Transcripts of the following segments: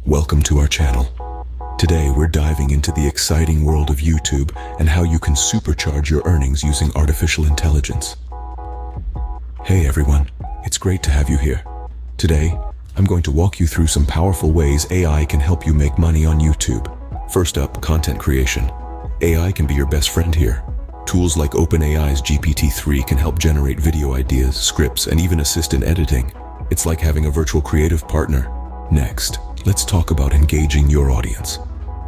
welcome to our channel. Today we're diving into the exciting world of YouTube and how you can supercharge your earnings using artificial intelligence. Hey everyone, it's great to have you here. Today, I'm going to walk you through some powerful ways AI can help you make money on YouTube. First up, content creation. AI can be your best friend here. Tools like OpenAI's GPT-3 can help generate video ideas, scripts, and even assist in editing. It's like having a virtual creative partner. Next, let's talk about engaging your audience.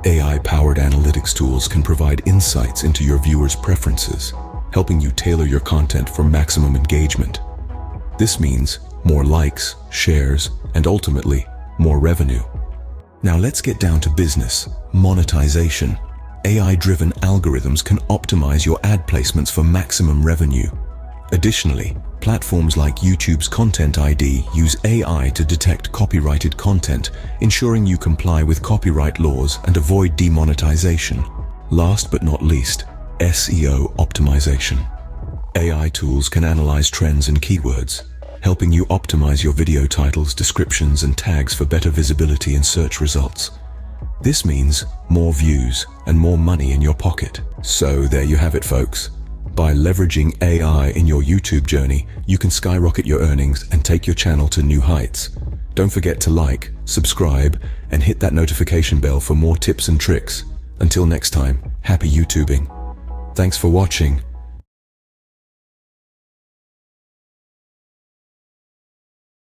AI-powered analytics tools can provide insights into your viewers' preferences, helping you tailor your content for maximum engagement. This means more likes, shares, and ultimately, more revenue. Now let's get down to business, monetization. AI-driven algorithms can optimize your ad placements for maximum revenue. Additionally, platforms like YouTube's Content ID use AI to detect copyrighted content, ensuring you comply with copyright laws and avoid demonetization. Last but not least, SEO optimization. AI tools can analyze trends and keywords, helping you optimize your video titles, descriptions, and tags for better visibility in search results. This means more views and more money in your pocket. So there you have it, folks. By leveraging AI in your YouTube journey, you can skyrocket your earnings and take your channel to new heights. Don't forget to like, subscribe, and hit that notification bell for more tips and tricks. Until next time, happy YouTubing. Thanks for watching.